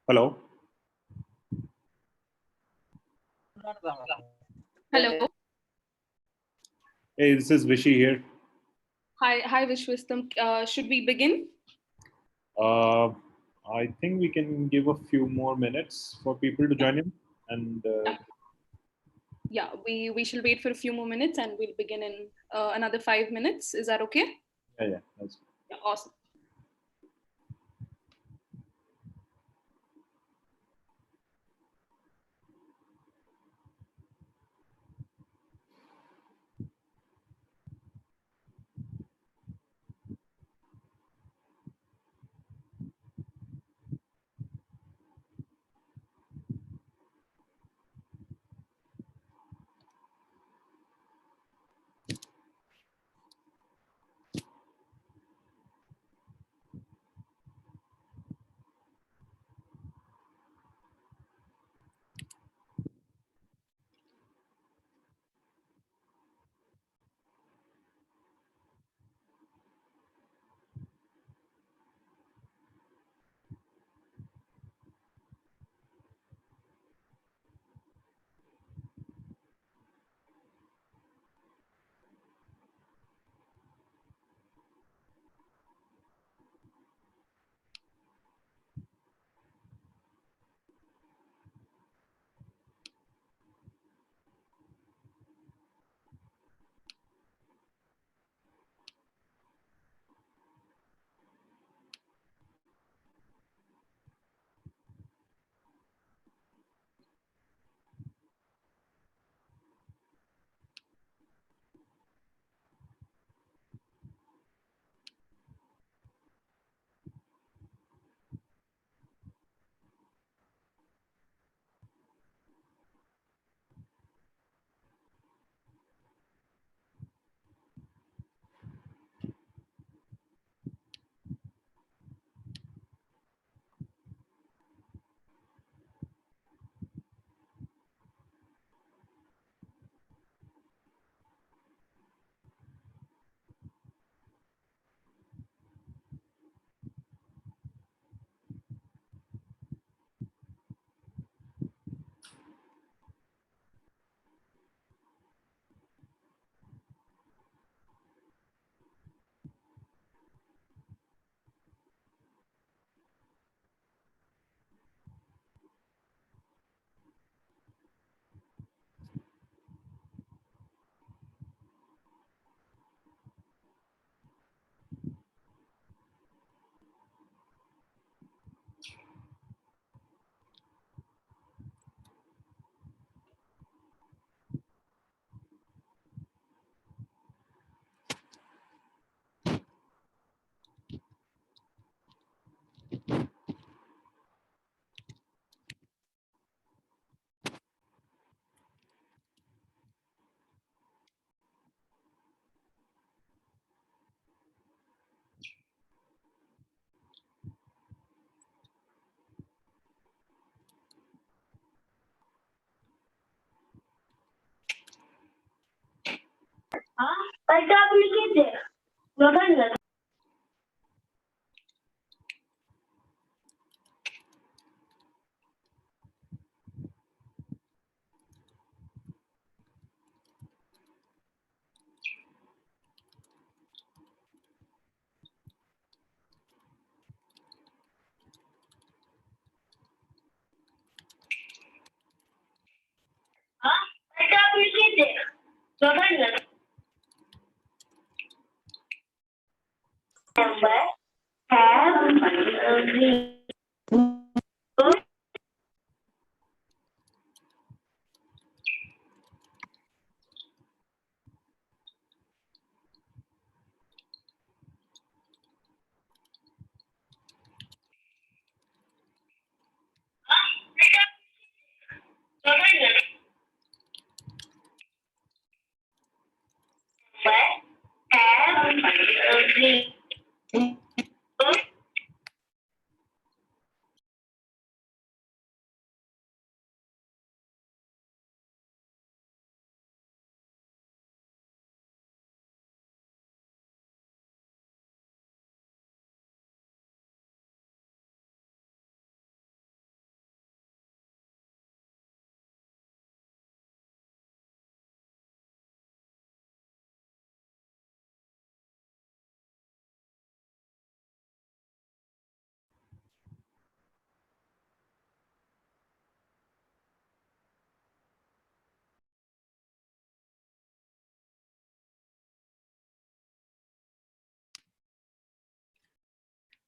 Hello. Hello. Hey, this is Vishy here. Hi, Vishywastam. Should we begin? I think we can give a few more minutes for people to join in, and Yeah, we shall wait for a few more minutes and we'll begin in another 5 minutes. Is that okay? yeah, that's Yeah, awesome.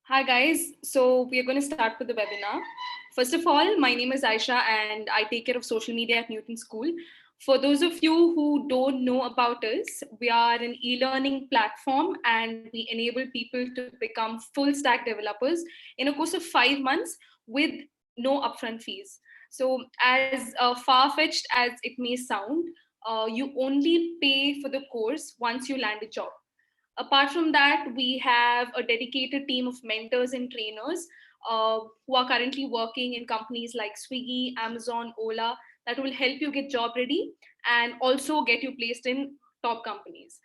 Hi guys, so we are going to start with the webinar. First of all, my name is Aisha and I take care of social media at Mutant School. For those of you who don't know about us, we are an e-learning platform and we enable people to become full stack developers in a course of 5 months with no upfront fees. So as far-fetched as it may sound, you only pay for the course once you land a job. Apart from that, we have a dedicated team of mentors and trainers who are currently working in companies like Swiggy, Amazon, Ola that will help you get job ready and also get you placed in top companies.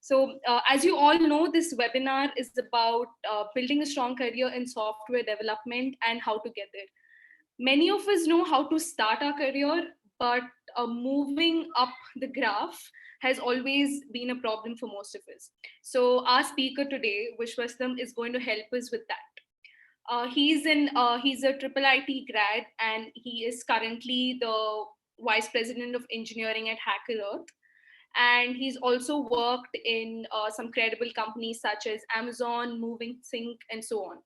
So, as you all know, this webinar is about building a strong career in software development and how to get there. Many of us know how to start our career, but moving up the graph has always been a problem for most of us. So our speaker today, Vishywastam, is going to help us with that. He's a triple IT grad, and he is currently the vice president of engineering at HackerEarth. And he's also worked in some credible companies such as Amazon, Moving Sync, and so on.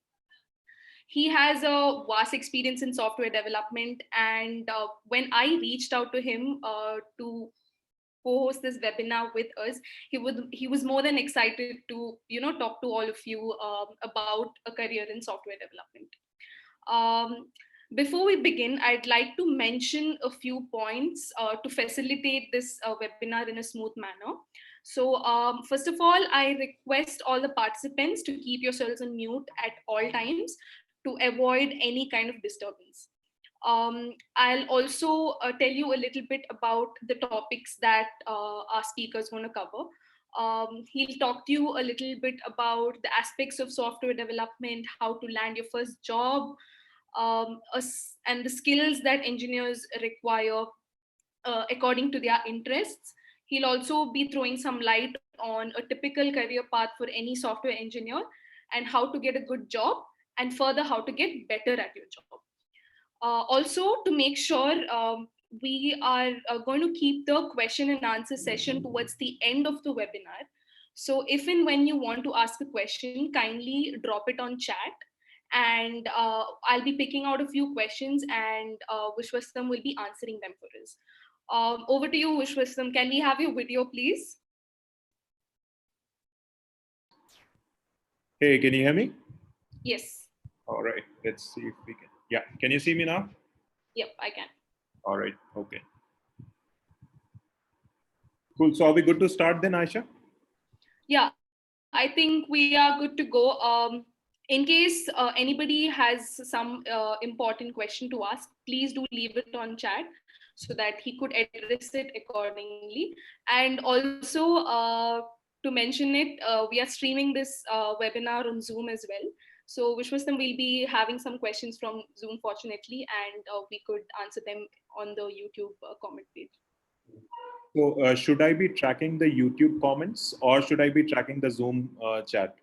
He has a vast experience in software development, and when I reached out to him to co-host this webinar with us, he was more than excited to talk to all of you about a career in software development. um, Before we begin, I'd like to mention a few points to facilitate this webinar in a smooth manner. So, first of all, I request all the participants to keep yourselves on mute at all times to avoid any kind of disturbance. I'll also tell you a little bit about the topics that our speaker is going to cover. He'll talk to you a little bit about the aspects of software development, how to land your first job, and the skills that engineers require according to their interests. He'll also be throwing some light on a typical career path for any software engineer and how to get a good job, and further how to get better at your job. Also, to make sure we are going to keep the question and answer session towards the end of the webinar. So if and when you want to ask a question, kindly drop it on chat, and I'll be picking out a few questions, and Vishwastam will be answering them for us. Over to you, Vishwastam. Can we have your video, please? Hey, can you hear me? Yes. All right, let's see if we can. Yeah, can you see me now? Yep, I can. All right, okay. Cool, so are we good to start then, Aisha? Yeah, I think we are good to go. In case anybody has some important question to ask, please do leave it on chat so that he could address it accordingly. And also, to mention it, we are streaming this webinar on Zoom as well. So Vishwastam will be having some questions from Zoom, fortunately, and we could answer them on the YouTube comment page. So should I be tracking the YouTube comments or should I be tracking the Zoom chat?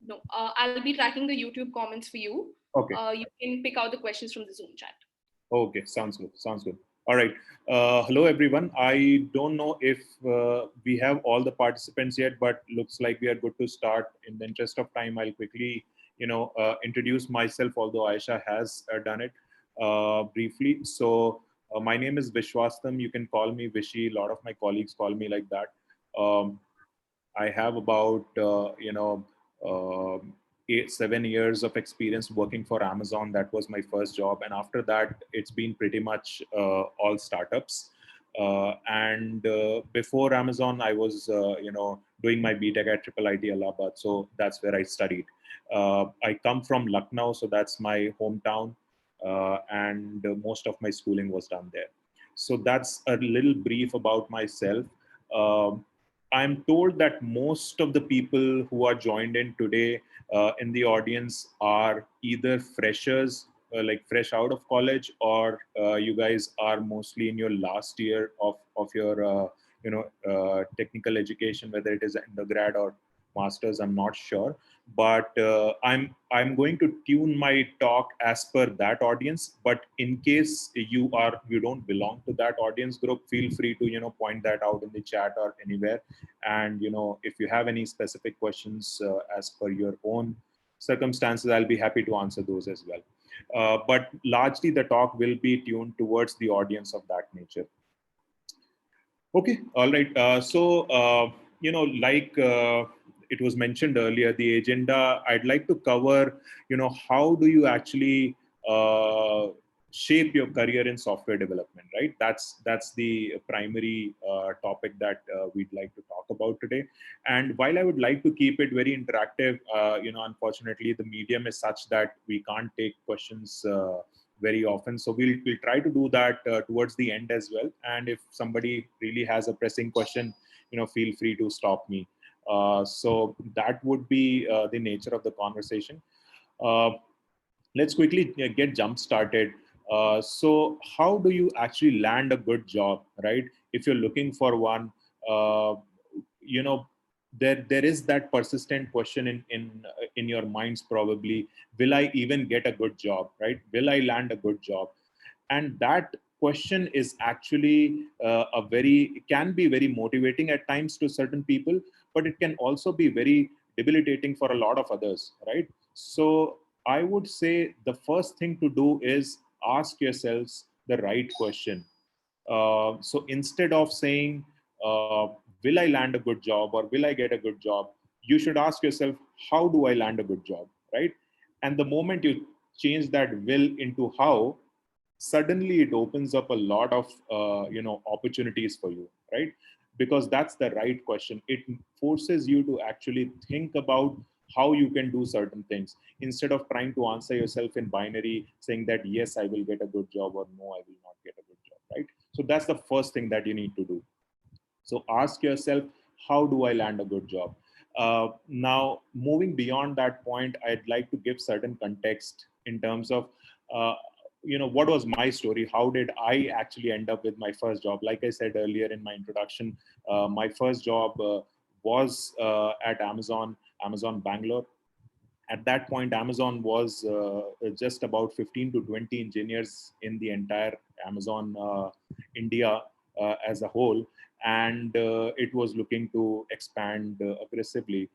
No, I'll be tracking the YouTube comments for you. Okay. You can pick out the questions from the Zoom chat. Okay, sounds good. Sounds good. All right. Hello, everyone. I don't know if we have all the participants yet, but looks like we are good to start. In the interest of time, I'll quickly, introduce myself, although Aisha has done it briefly. So my name is Vishywastam. You can call me Vishy. A lot of my colleagues call me like that. I have about, 7 years of experience working for Amazon. That was my first job. And after that, it's been pretty much all startups. And before Amazon, I was, doing my BTech at Triple IT Allahabad. So that's where I studied. I come from Lucknow, so that's my hometown. And most of my schooling was done there. So that's a little brief about myself. Um I'm told that most of the people who are joined in today in the audience are either freshers, like fresh out of college, or you guys are mostly in your last year of your technical education, whether it is undergrad or masters. I'm not sure, but I'm going to tune my talk as per that audience. But in case you don't belong to that audience group, feel free to point that out in the chat or anywhere. And if you have any specific questions as per your own circumstances, I'll be happy to answer those as well. But largely the talk will be tuned towards the audience of that nature. Okay, all right. Like it was mentioned earlier, the agenda, I'd like to cover, how do you actually shape your career in software development, right? That's the primary topic that we'd like to talk about today. And while I would like to keep it very interactive, unfortunately, the medium is such that we can't take questions very often. So we'll try to do that towards the end as well. And if somebody really has a pressing question, feel free to stop me. So that would be the nature of the conversation. Let's quickly get jump started. So how do you actually land a good job, right? If you're looking for one, you know, there is that persistent question in your minds probably, will I even get a good job, right? Will I land a good job? And that question is actually it can be very motivating at times to certain people, but it can also be very debilitating for a lot of others, right? So I would say the first thing to do is ask yourselves the right question. So instead of saying, will I land a good job or will I get a good job? You should ask yourself, how do I land a good job, right? And the moment you change that will into how, suddenly it opens up a lot of opportunities for you, right? Because that's the right question. It forces you to actually think about how you can do certain things instead of trying to answer yourself in binary, saying that yes, I will get a good job, or no, I will not get a good job, right? So that's the first thing that you need to do. So ask yourself, how do I land a good job? Now, moving beyond that point, I'd like to give certain context in terms of, uh, what was my story? How did I actually end up with my first job? Like I said earlier in my introduction, my first job was at Amazon Bangalore. At that point, Amazon was just about 15 to 20 engineers in the entire Amazon India as a whole, and it was looking to expand aggressively.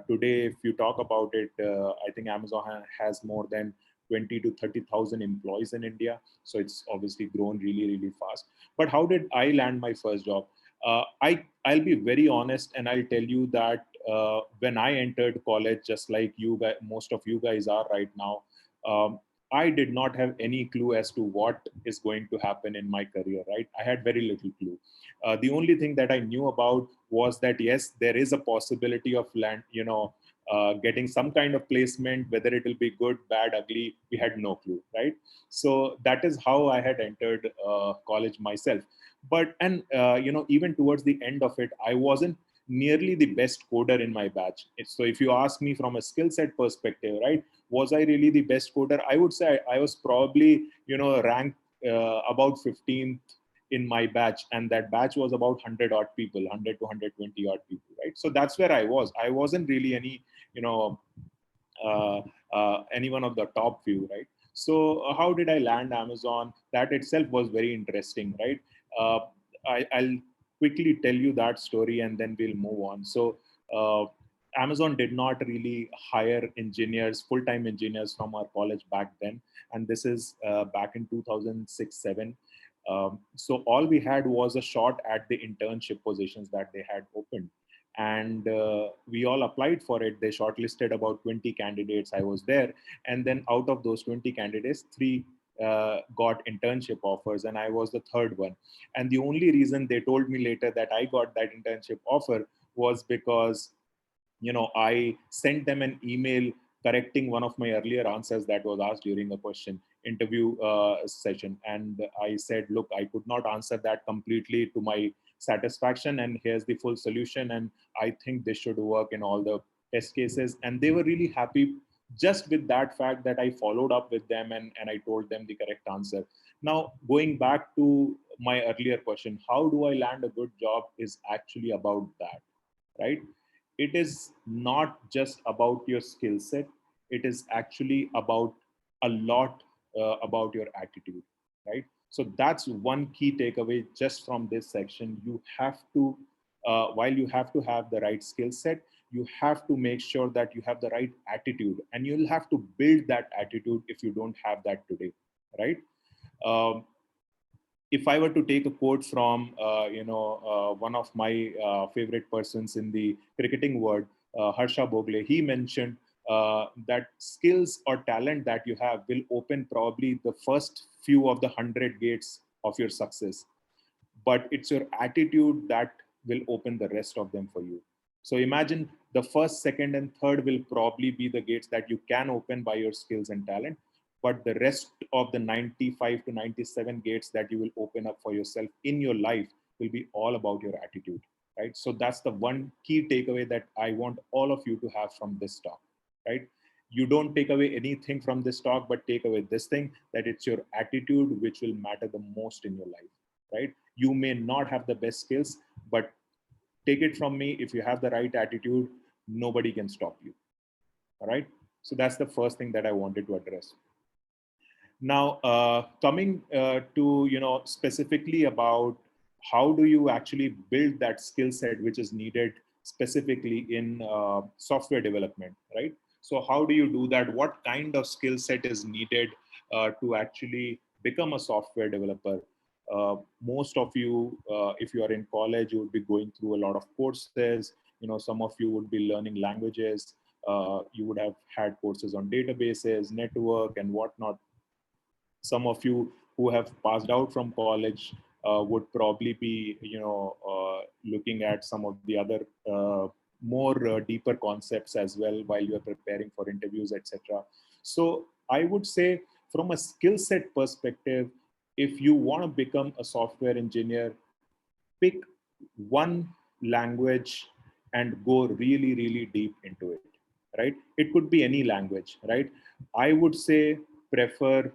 Today, if you talk about it, I think Amazon has more than 20 to 30,000 employees in India. So it's obviously grown really, really fast. But how did I land my first job? I'll be very honest, and I'll tell you that when I entered college, just like you guys, most of you guys are right now, I did not have any clue as to what is going to happen in my career. Right, I had very little clue. The only thing that I knew about was that yes, there is a possibility of getting some kind of placement, whether it will be good, bad, ugly. We had no clue, right? So that is how I had entered college myself. But even towards the end of it, I wasn't nearly the best coder in my batch. So if you ask me from a skill set perspective, right, was I really the best coder? I would say I was probably ranked about 15th in my batch, and that batch was about 100 odd people, 100 to 120 odd people, right? So that's where I was. I wasn't really you know any one of the top few, right? So how did I land Amazon? That itself was very interesting, right? uh, I'll quickly tell you that story and then we'll move on. So Amazon did not really hire engineers, full-time engineers from our college back then, and this is back in 2006 7. So all we had was a shot at the internship positions that they had opened, and we all applied for it. They shortlisted about 20 candidates. I was there, and then out of those 20 candidates, three got internship offers, and I was the third one. And the only reason they told me later that I got that internship offer was because I sent them an email correcting one of my earlier answers that was asked during a question interview session. And I said, look, I could not answer that completely to my satisfaction, and here's the full solution. And I think this should work in all the test cases. And they were really happy just with that fact that I followed up with them, and I told them the correct answer. Now, going back to my earlier question, how do I land a good job is actually about that, right? It is not just about your skill set. It is actually about a lot about your attitude, right? So that's one key takeaway just from this section. You have to while you have to have the right skill set, you have to make sure that you have the right attitude, and you'll have to build that attitude if you don't have that today, right? Um, if I were to take a quote from, one of my favorite persons in the cricketing world, Harsha Bogle, he mentioned that skills or talent that you have will open probably the first few of the 100 gates of your success, but it's your attitude that will open the rest of them for you. So imagine the first, second, and third will probably be the gates that you can open by your skills and talent, but the rest of the 95 to 97 gates that you will open up for yourself in your life will be all about your attitude, right? So that's the one key takeaway that I want all of you to have from this talk, right? You don't take away anything from this talk, but take away this thing, that it's your attitude which will matter the most in your life, right? You may not have the best skills, but take it from me, if you have the right attitude, nobody can stop you. All right. So that's the first thing that I wanted to address. Now, coming to, specifically about how do you actually build that skill set which is needed specifically in software development, right? So how do you do that? What kind of skill set is needed to actually become a software developer? Most of you, if you are in college, you would be going through a lot of courses. Some of you would be learning languages. You would have had courses on databases, network, and whatnot. Some of you who have passed out from college would probably be looking at some of the other more deeper concepts as well while you're preparing for interviews, etc. So I would say, from a skill set perspective, if you want to become a software engineer, pick one language and go really, really deep into it, right? It could be any language, right? I would say prefer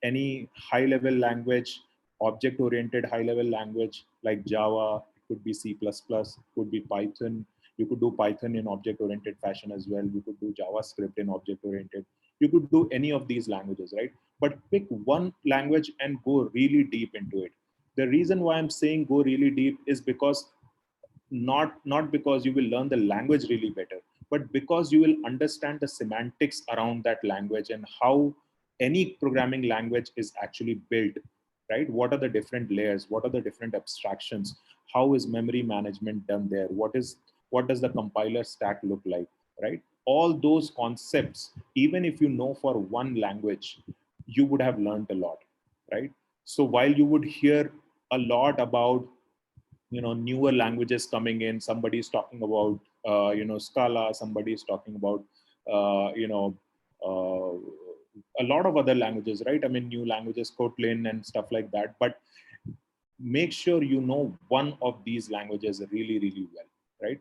any high level language, object oriented high level language like Java. It could be C++, could be Python. You could do Python in object oriented fashion as well. You could do JavaScript in object oriented. You could do any of these languages, right? But pick one language and go really deep into it. The reason why I'm saying go really deep is because not because you will learn the language really better, but because you will understand the semantics around that language and how any programming language is actually built, right? What are the different layers? What are the different abstractions? How is memory management done there? What does the compiler stack look like, right? All those concepts, even if you know for one language, you would have learned a lot, right? So while you would hear a lot about newer languages coming in, somebody is talking about Scala, somebody is talking about uh, a lot of other languages, right? I mean, new languages, Kotlin and stuff like that. But make sure you know one of these languages really, really well, right?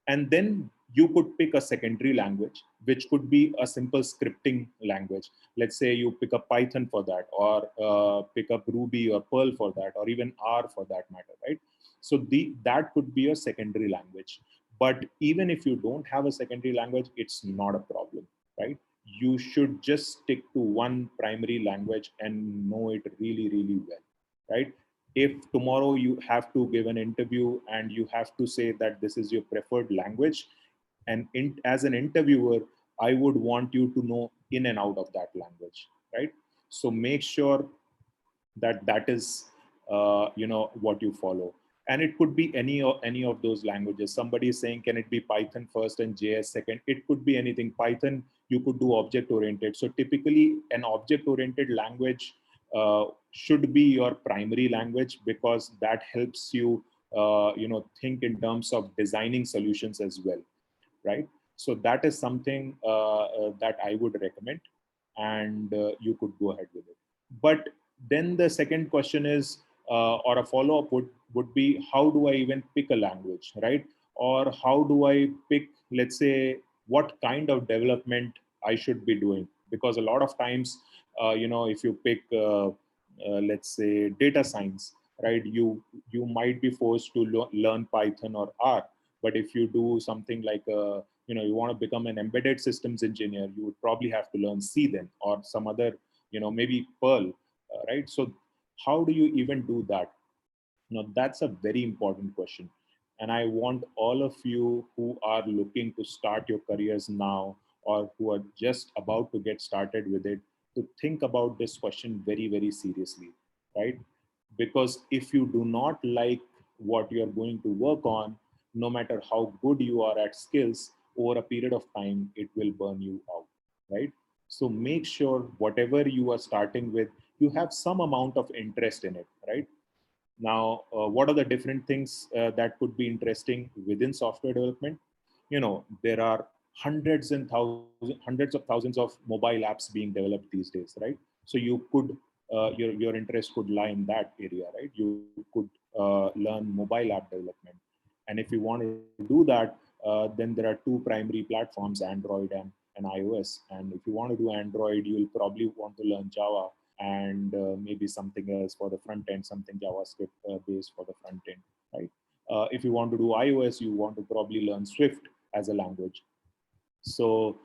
And then you could pick a secondary language, which could be a simple scripting language. Let's say you pick up Python for that, or pick up Ruby or Perl for that, or even R for that matter, right? So that could be a secondary language. But even if you don't have a secondary language, it's not a problem, right? You should just stick to one primary language and know it really, really well, right? If tomorrow you have to give an interview and you have to say that this is your preferred language, and as an interviewer, I would want you to know in and out of that language, right? So make sure that that is what you follow. And it could be any of those languages. Somebody is saying, can it be Python first and JS second? It could be anything. Python, you could do object oriented. So typically an object oriented language should be your primary language, because that helps you think in terms of designing solutions as well, right? So that is something that I would recommend, and you could go ahead with it. But then the second question is, or a follow-up would be, how do I even pick a language, right? Or how do I pick, let's say, what kind of development I should be doing? Because a lot of times, if you pick, let's say, data science, right? You might be forced to learn Python or R. But if you do something like you want to become an embedded systems engineer, you would probably have to learn C then, or some other, maybe Perl, right? So how do you even do that? That's a very important question. And I want all of you who are looking to start your careers now, or who are just about to get started with it, to think about this question very, very seriously, right? Because if you do not like what you're going to work on, no matter how good you are at skills, over a period of time, it will burn you out, right? So make sure whatever you are starting with, you have some amount of interest in it, right? Now, what are the different things that could be interesting within software development? There are hundreds of thousands of mobile apps being developed these days, right? So you could your interest could lie in that area, right? You could learn mobile app development, and if you want to do that, then there are two primary platforms, Android and iOS. And if you want to do Android, you'll probably want to learn Java, and maybe something else for the front end, something JavaScript based for the front end, right? If you want to do iOS, you want to probably learn Swift as a language. So,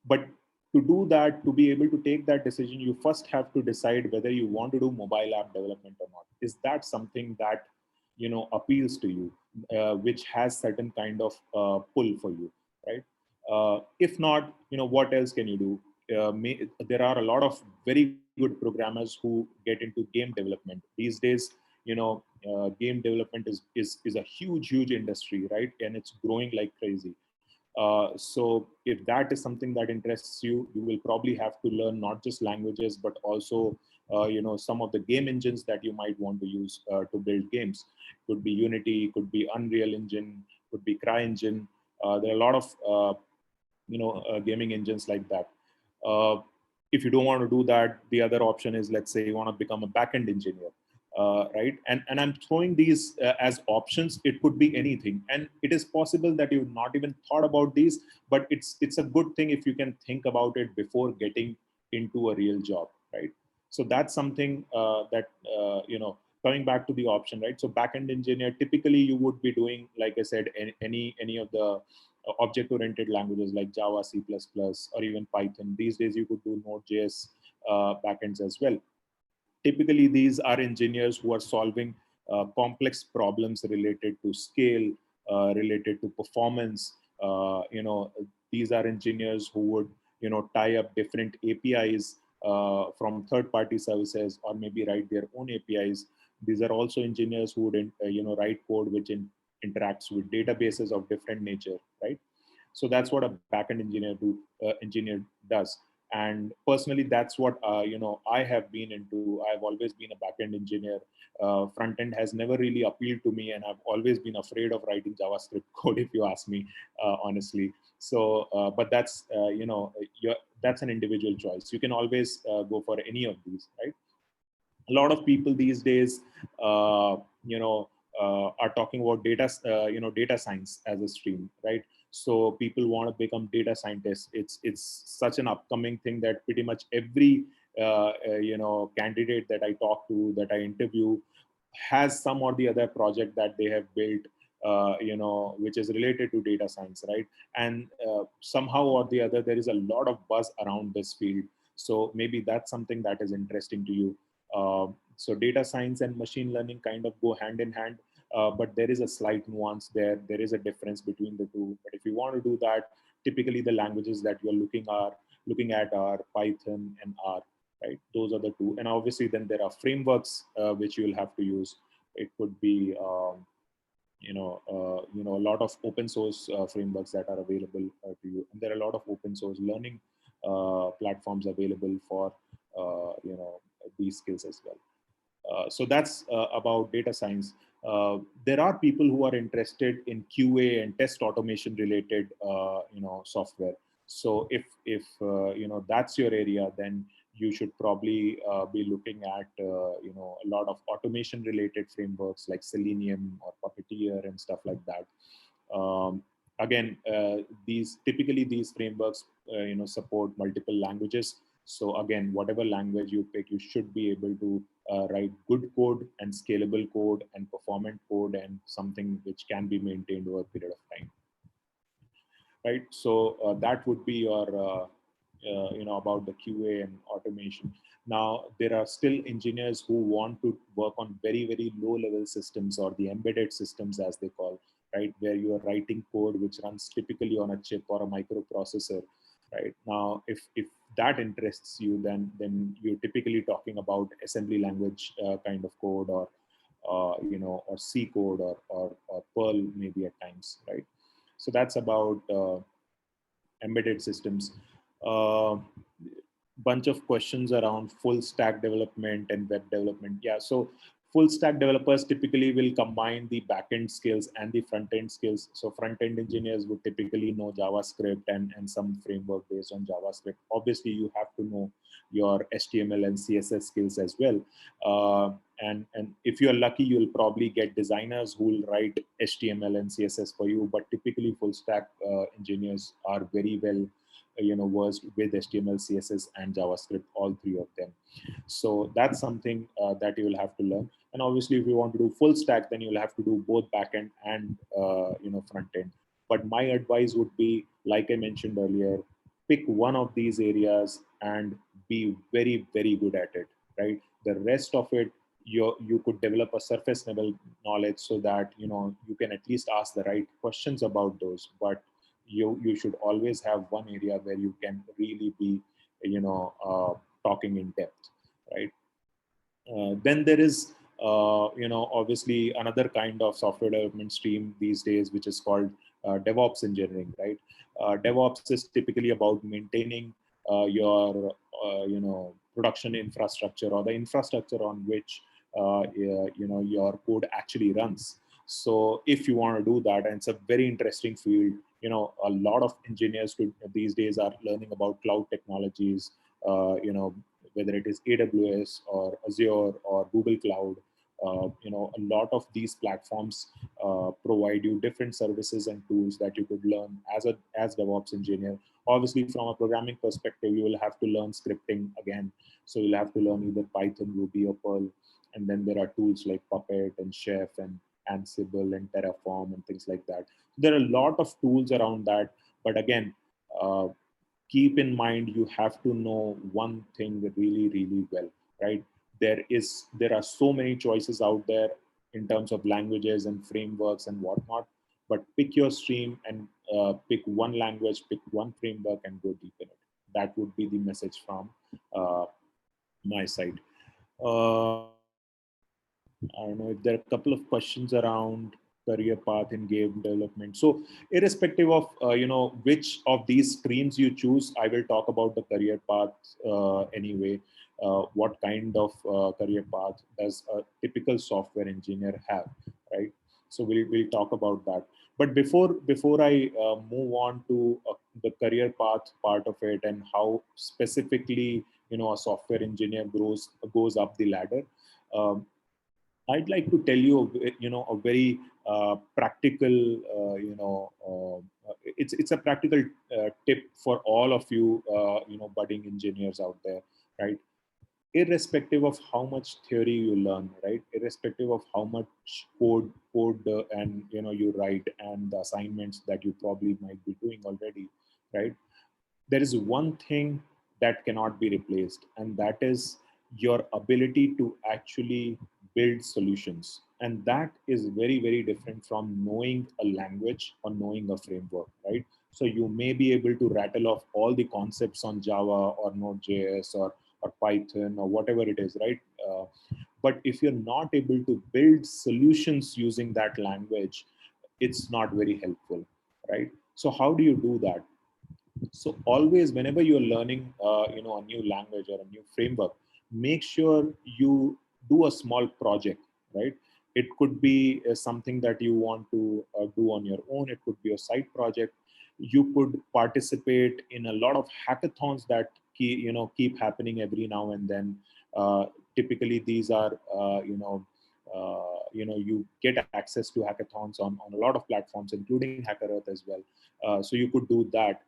but to do that, to be able to take that decision, you first have to decide whether you want to do mobile app development or not. Is that something that appeals to you, which has certain kind of pull for you, right? If not, what else can you do? There are a lot of very good programmers who get into game development these days. Game development is a huge industry, right? And it's growing like crazy. So if that is something that interests you, you will probably have to learn not just languages, but also some of the game engines that you might want to use to build games. Could be Unity, could be Unreal Engine, could be CryEngine. There are a lot of gaming engines like that. Uh, if you don't want to do that, the other option is, let's say you want to become a backend engineer, right? And I'm throwing these as options. It could be anything, and it is possible that you've not even thought about these, but it's a good thing if you can think about it before getting into a real job, right? So that's something that coming back to the option, right? So backend engineer, typically you would be doing, like I said, any of the object-oriented languages like Java, C++, or even Python. These days, you could do Node.js backends as well. Typically, these are engineers who are solving complex problems related to scale, related to performance. These are engineers who would, tie up different APIs from third-party services, or maybe write their own APIs. These are also engineers who would, write code which interacts with databases of different nature, right? So that's what a backend engineer does. And personally, that's what I have been into. I've always been a backend engineer. Front end has never really appealed to me, and I've always been afraid of writing JavaScript code, if you ask me, honestly. So, but that's that's an individual choice. You can always go for any of these, right? A lot of people these days, are talking about data science as a stream, right? So people want to become data scientists. It's such an upcoming thing that pretty much every candidate that I talk to, that I interview, has some or the other project that they have built, which is related to data science, right? And somehow or the other, there is a lot of buzz around this field. So maybe that's something that is interesting to you. So data science and machine learning kind of go hand in hand, but there is a slight nuance there. There is a difference between the two. But if you want to do that, typically the languages that you're looking at are Python and R, right? Those are the two. And obviously then there are frameworks which you'll have to use. It could be a lot of open source frameworks that are available to you, and there are a lot of open source learning platforms available for these skills as well. So that's about data science. There are people who are interested in QA and test automation related, software. So if that's your area, then you should probably be looking at a lot of automation related frameworks like Selenium or Puppeteer and stuff like that. Again, these frameworks support multiple languages. So again, whatever language you pick, you should be able to write good code and scalable code and performant code, and something which can be maintained over a period of time, right? So that would be your about the QA and automation. Now there are still engineers who want to work on very low level systems, or the embedded systems as they call. right? Where you are writing code which runs typically on a chip or a microprocessor, right? Now, if that interests you, then you're typically talking about assembly language kind of code, or or C code, or Perl maybe at times, right? So that's about embedded systems. Uh, Bunch of questions around full stack development and web development. Yeah, so full stack developers typically will combine the backend skills and the front end skills. So front end engineers would typically know JavaScript and some framework based on JavaScript. Obviously, you have to know your HTML and CSS skills as well. And if you're lucky, you'll probably get designers who will write HTML and CSS for you. But typically, full stack engineers are very well versed with HTML, CSS, and JavaScript, all three of them. So that's something that you will have to learn. And obviously, if you want to do full stack, then you'll have to do both backend and front end. But my advice would be, like I mentioned earlier, pick one of these areas and be very, very good at it. Right. The rest of it, you could develop a surface level knowledge so that you can at least ask the right questions about those. But you should always have one area where you can really be talking in depth, right? Then there is obviously another kind of software development stream these days, which is called DevOps engineering, right? DevOps is typically about maintaining your production infrastructure, or the infrastructure on which your code actually runs. So if you want to do that, and it's a very interesting field, a lot of engineers these days are learning about cloud technologies, whether it is AWS or Azure or Google Cloud. A lot of these platforms provide you different services and tools that you could learn as DevOps engineer. Obviously, from a programming perspective, you will have to learn scripting again. So you'll have to learn either Python, Ruby, or Perl. And then there are tools like Puppet and Chef and Ansible and Terraform and things like that. There are a lot of tools around that. But again, keep in mind, you have to know one thing really, really well, right? There are so many choices out there in terms of languages and frameworks and whatnot. But pick your stream and pick one language, pick one framework, and go deep in it. That would be the message from uh, my side. I don't know if there are a couple of questions around career path in game development. So, irrespective of which of these streams you choose, I will talk about the career path anyway. What kind of career path does a typical software engineer have, right? So we'll talk about that. But before I move on to the career path part of it, and how specifically a software engineer goes up the ladder. Um, I'd like to tell you, a very practical, it's a practical tip for all of you, budding engineers out there, right? Irrespective of how much theory you learn, right? Irrespective of how much code and you write, and the assignments that you probably might be doing already, right? There is one thing that cannot be replaced, and that is your ability to actually build solutions. And that is very, very different from knowing a language or knowing a framework, right? So you may be able to rattle off all the concepts on Java or Node.js or Python or whatever it is, right? But if you're not able to build solutions using that language, it's not very helpful, right? So how do you do that? So always, whenever you're learning, a new language or a new framework, make sure you do a small project, right? It could be something that you want to do on your own. It could be a side project. You could participate in a lot of hackathons that keep happening every now and then. Typically, these are you get access to hackathons on a lot of platforms, including HackerEarth as well. So you could do that.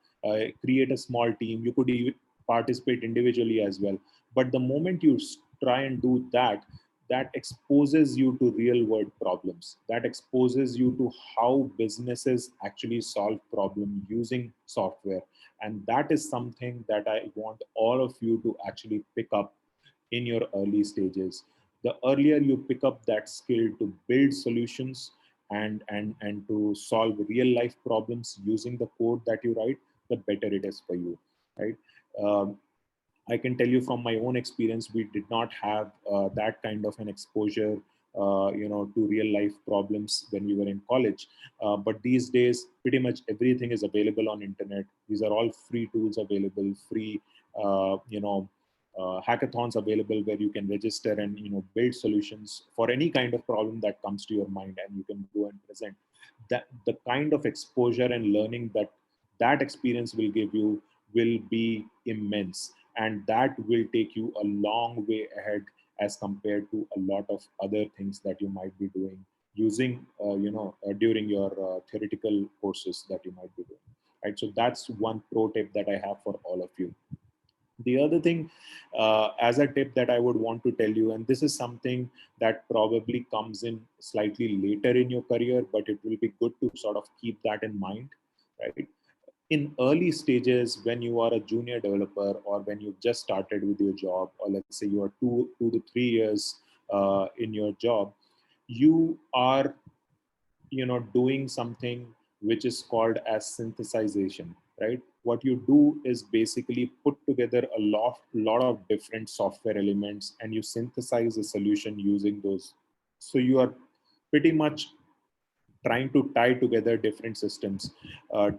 Create a small team. You could even participate individually as well. But the moment you try and do that, that exposes you to real world problems. That exposes you to how businesses actually solve problems using software. And that is something that I want all of you to actually pick up in your early stages. The earlier you pick up that skill to build solutions, and to solve real life problems using the code that you write, the better it is for you, right? Um, I can tell you from my own experience, we did not have that kind of an exposure, to real life problems when we were in college. But these days, pretty much everything is available on internet. These are all free tools available, free, hackathons available where you can register and build solutions for any kind of problem that comes to your mind, and you can go and present. That the kind of exposure and learning that experience will give you will be immense, and that will take you a long way ahead as compared to a lot of other things that you might be doing using during your theoretical courses that you might be doing, right? So that's one pro tip that I have for all of you. The other thing, as a tip that I would want to tell you, and this is something that probably comes in slightly later in your career, but it will be good to sort of keep that in mind, right? In early stages, when you are a junior developer or when you've just started with your job, or let's say you are 2 to 3 years in your job, you are doing something which is called as synthesization, right? What you do is basically put together a lot of different software elements and you synthesize a solution using those. So you are pretty much trying to tie together different systems.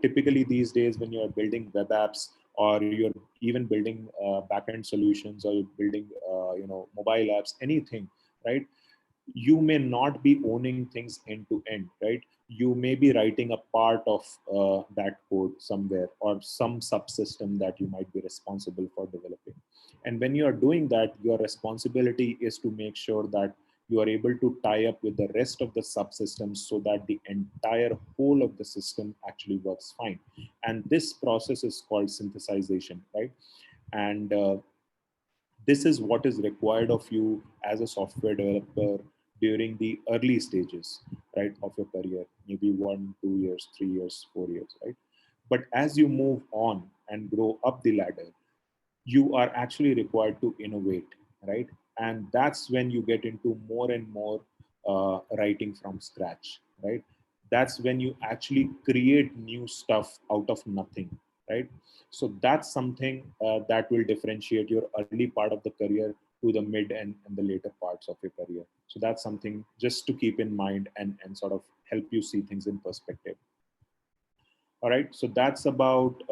Typically these days, when you're building web apps, or you're even building backend solutions, or you're building mobile apps, anything, right? You may not be owning things end to end, right? You may be writing a part of that code somewhere, or some subsystem that you might be responsible for developing. And when you are doing that, your responsibility is to make sure that you are able to tie up with the rest of the subsystems so that the entire whole of the system actually works fine. And this process is called synthesization, right? And this is what is required of you as a software developer during the early stages, right, of your career, maybe 1 2 years, 3 years, 4 years, right? But as you move on and grow up the ladder, you are actually required to innovate, right? And that's when you get into more and more writing from scratch, right? That's when you actually create new stuff out of nothing, right? So that's something that will differentiate your early part of the career to the mid and the later parts of your career. So that's something just to keep in mind and sort of help you see things in perspective. All right, so that's about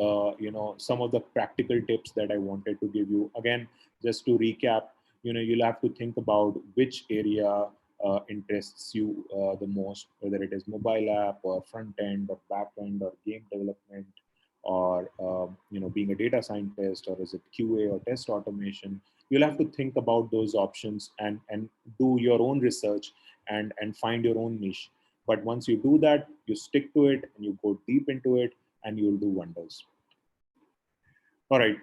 some of the practical tips that I wanted to give you. Again, just to recap, you'll have to think about which area interests you the most, whether it is mobile app or front end or back end or game development, or being a data scientist, or is it QA or test automation. You'll have to think about those options and do your own research and find your own niche. But once you do that, you stick to it and you go deep into it, and you'll do wonders. All right.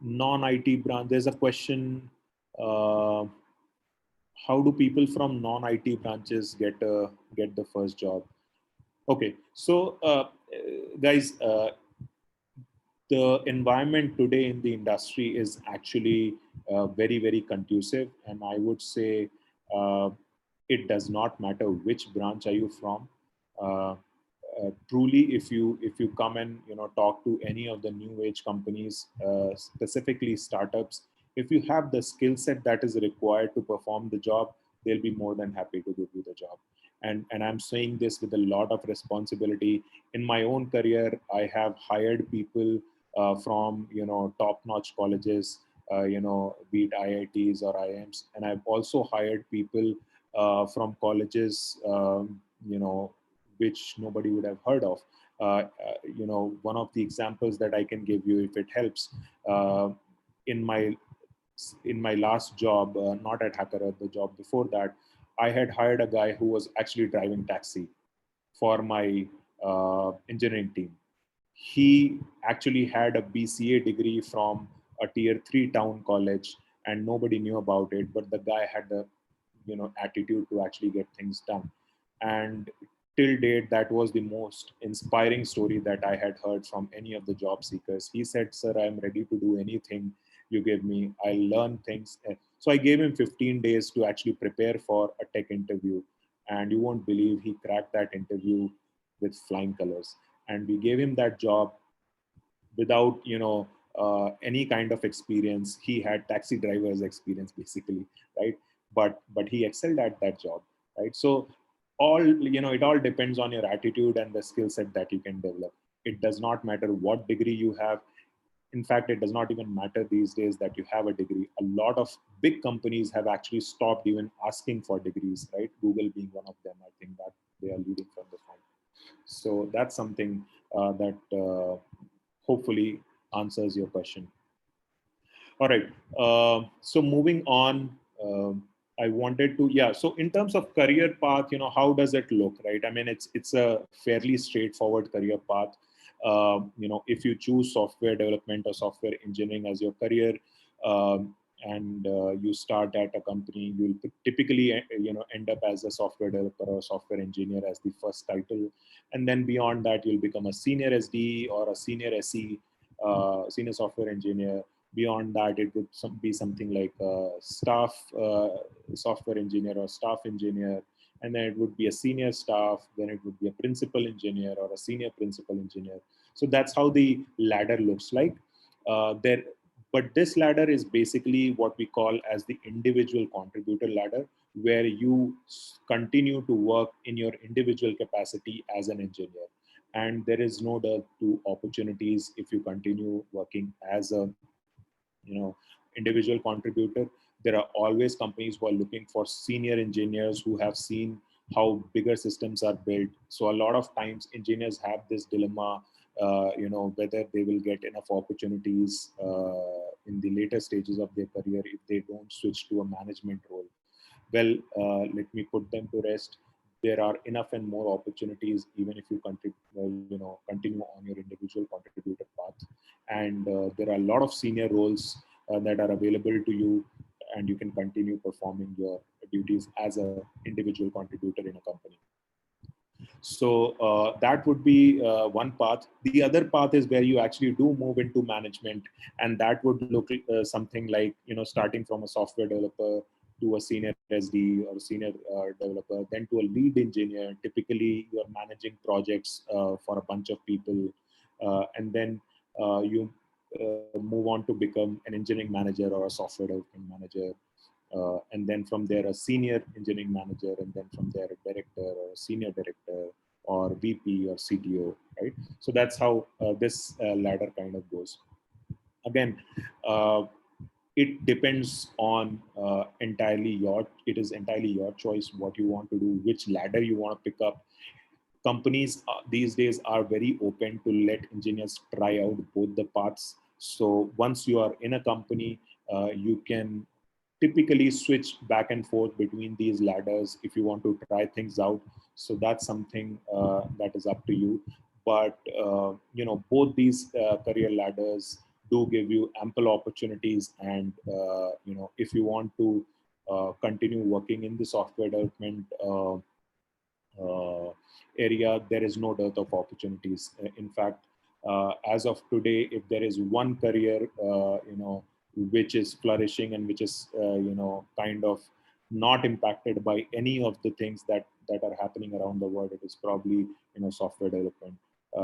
Non-IT branch. There's a question. Uh, how do people from non-IT branches get the first job? Okay. So, guys, the environment today in the industry is actually very, very conducive, and I would say it does not matter which branch are you from. Truly, if you come and talk to any of the new age companies, specifically startups, if you have the skill set that is required to perform the job, they'll be more than happy to give you the job. And I'm saying this with a lot of responsibility. In my own career, I have hired people from top-notch colleges, be it IITs or IIMs, and I've also hired people from colleges, which nobody would have heard of. One of the examples that I can give you, if it helps, uh, in my in my last job, not at HackerEarth, the job before that, I had hired a guy who was actually driving taxi for my engineering team. He actually had a BCA degree from a tier 3 town college, and nobody knew about it, but the guy had the attitude to actually get things done. And till date, that was the most inspiring story that I had heard from any of the job seekers. He said, "Sir, I'm ready to do anything you give me. I'll learn things." So I gave him 15 days to actually prepare for a tech interview, and you won't believe he cracked that interview with flying colors. And we gave him that job without any kind of experience. He had taxi driver's experience basically, right? But he excelled at that job, right? So all, it all depends on your attitude and the skill set that you can develop. It does not matter what degree you have. In fact, it does not even matter these days that you have a degree. A lot of big companies have actually stopped even asking for degrees, right? Google being one of them. I think that they are leading from the front. So that's something that hopefully answers your question. All right. So moving on, I wanted to, yeah. So in terms of career path, how does it look, right? I mean, it's a fairly straightforward career path. If you choose software development or software engineering as your career, and you start at a company, you'll typically end up as a software developer or software engineer as the first title, and then beyond that you'll become a senior SD or a senior SE, senior software engineer. Beyond that, it would be something like a staff software engineer or staff engineer, and then it would be a senior staff, then it would be a principal engineer or a senior principal engineer. So that's how the ladder looks like. There, but this ladder is basically what we call as the individual contributor ladder, where you continue to work in your individual capacity as an engineer. And there is no dearth to opportunities if you continue working as a individual contributor. There are always companies who are looking for senior engineers who have seen how bigger systems are built. So a lot of times engineers have this dilemma, whether they will get enough opportunities in the later stages of their career if they don't switch to a management role. Well, let me put them to rest. There are enough and more opportunities even if you continue on your individual contributor path. And there are a lot of senior roles that are available to you, and you can continue performing your duties as an individual contributor in a company. So that would be one path. The other path is where you actually do move into management, and that would look something like starting from a software developer to a senior SD or senior developer, then to a lead engineer. Typically, you are managing projects for a bunch of people, and then you move on to become an engineering manager or a software development manager. And then from there, a senior engineering manager, and then from there, a director or a senior director or VP or CTO, right? So that's how this ladder kind of goes. Again, it depends on it is entirely your choice what you want to do, which ladder you want to pick up. Companies these days are very open to let engineers try out both the paths. So once you are in a company, you can typically switch back and forth between these ladders if you want to try things out. So that's something that is up to you. But both these career ladders do give you ample opportunities, and if you want to continue working in the software development area, there is no dearth of opportunities. In fact, as of today, if there is one career, which is flourishing and which is, kind of not impacted by any of the things that are happening around the world, it is probably, software development.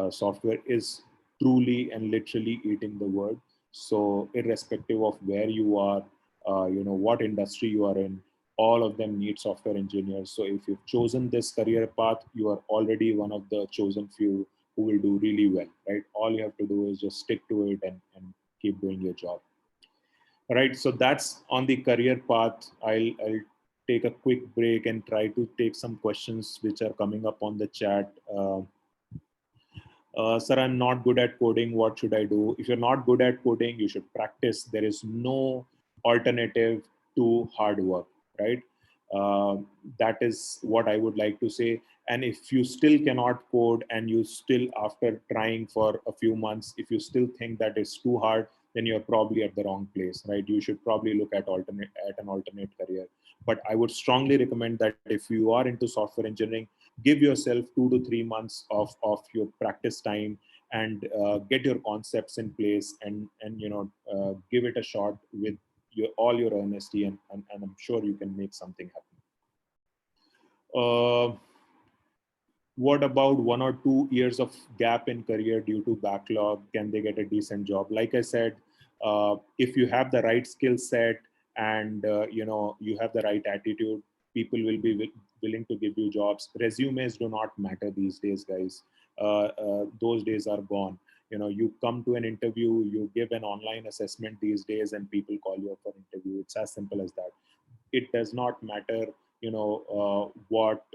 Software is truly and literally eating the world. So irrespective of where you are, what industry you are in, all of them need software engineers. So if you've chosen this career path, you are already one of the chosen few who will do really well, right? All you have to do is just stick to it and keep doing your job. All right, so that's on the career path. I'll take a quick break and try to take some questions which are coming up on the chat. Sir, I'm not good at coding. What should I do? If you're not good at coding, you should practice. There is no alternative to hard work, right? That is what I would like to say. And if you still cannot code and you still, after trying for a few months, if you still think that it's too hard, then you're probably at the wrong place, right? You should probably look at an alternate career. But I would strongly recommend that if you are into software engineering, give yourself 2 to 3 months of your practice time, and get your concepts in place, and give it a shot with all your honesty, and I'm sure you can make something happen. Uh, what about 1 or 2 years of gap in career due to backlog? Can they get a decent job? Like I said, if you have the right skill set and you have the right attitude, people will be willing to give you jobs. Resumes do not matter these days, guys. Those days are gone. You come to an interview, you give an online assessment these days, and people call you up for interview. It's as simple as that. It does not matter what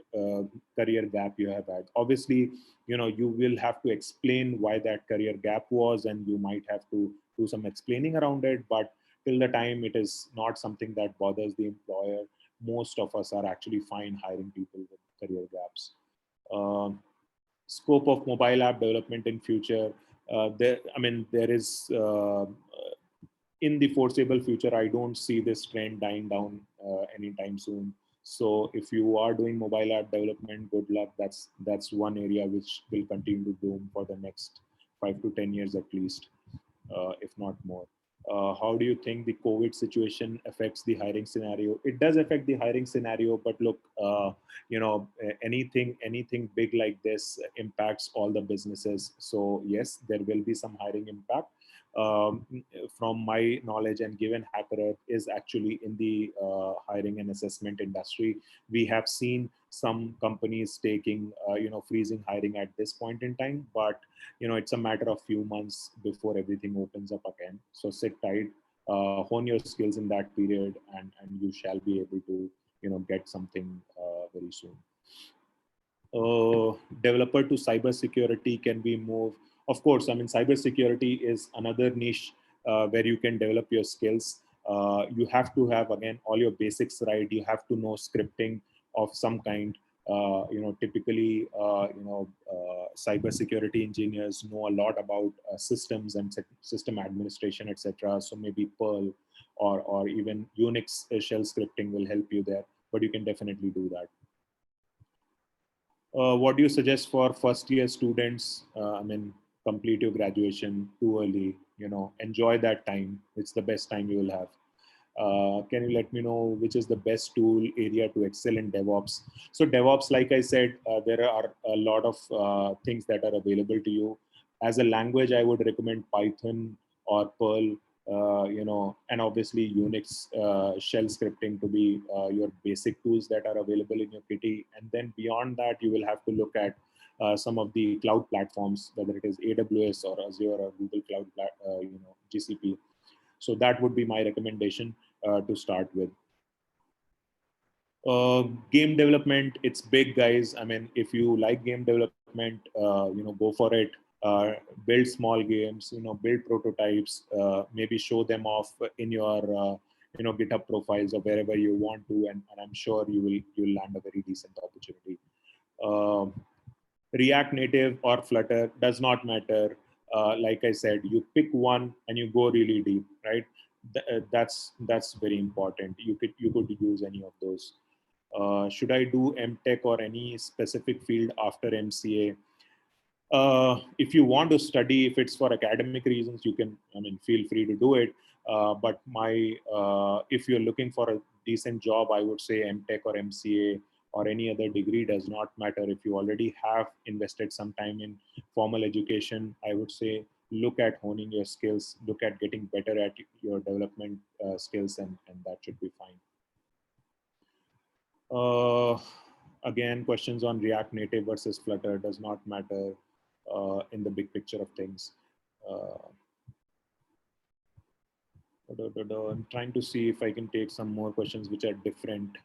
career gap you have had. Obviously, you will have to explain why that career gap was, and you might have to do some explaining around it, but till the time it is not something that bothers the employer, most of us are actually fine hiring people with career gaps. Um, Scope of mobile app development in future. There is in the foreseeable future, I don't see this trend dying down anytime soon. So if you are doing mobile app development, good luck. That's one area which will continue to boom for the next 5 to 10 years at least, if not more. How do you think the COVID situation affects the hiring scenario? It does affect the hiring scenario, but look, anything big like this impacts all the businesses. So yes, there will be some hiring impact. um, from my knowledge, and given HackerEarth is actually in the hiring and assessment industry, we have seen some companies taking, freezing hiring at this point in time. But it's a matter of few months before everything opens up again. So sit tight, hone your skills in that period, and you shall be able to get something very soon. Developer to cybersecurity can be moved. Of course, I mean, cybersecurity is another niche where you can develop your skills. You have to have, again, all your basics right. You have to know scripting of some kind. Typically, cybersecurity engineers know a lot about systems and system administration, etc. So maybe Perl or even Unix shell scripting will help you there. But you can definitely do that. What do you suggest for first year students? Complete your graduation too early. Enjoy that time. It's the best time you will have. Can you let me know which is the best tool area to excel in DevOps? So DevOps, like I said, there are a lot of things that are available to you. As a language, I would recommend Python or Perl, and obviously Unix shell scripting to be your basic tools that are available in your kitty. And then beyond that, you will have to look at some of the cloud platforms, whether it is AWS or Azure or Google Cloud, GCP. So that would be my recommendation to start with. Game development, it's big, guys. I mean, if you like game development, go for it. Build small games, build prototypes, maybe show them off in your GitHub profiles or wherever you want to, and I'm sure you'll land a very decent opportunity. React Native or Flutter does not matter. Like I said, you pick one and you go really deep, right? That's very important. You could use any of those. Should I do MTech or any specific field after MCA? If you want to study, if it's for academic reasons, you can, feel free to do it. But if you're looking for a decent job, I would say MTech or MCA or any other degree does not matter. If you already have invested some time in formal education, I would say look at honing your skills, look at getting better at your development skills, and that should be fine. Again, questions on React Native versus Flutter does not matter in the big picture of things. I'm trying to see if I can take some more questions which are different.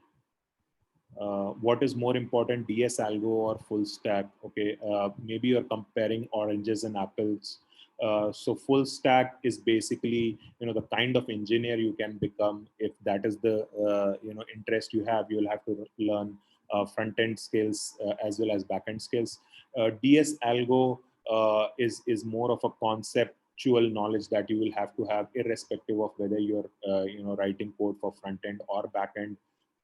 What is more important, DS algo or full stack? Okay, maybe you're comparing oranges and apples. So full stack is basically, the kind of engineer you can become. If that is the interest you have, you'll have to learn front end skills as well as back end skills. DS algo is more of a conceptual knowledge that you will have to have, irrespective of whether you're writing code for front end or back end.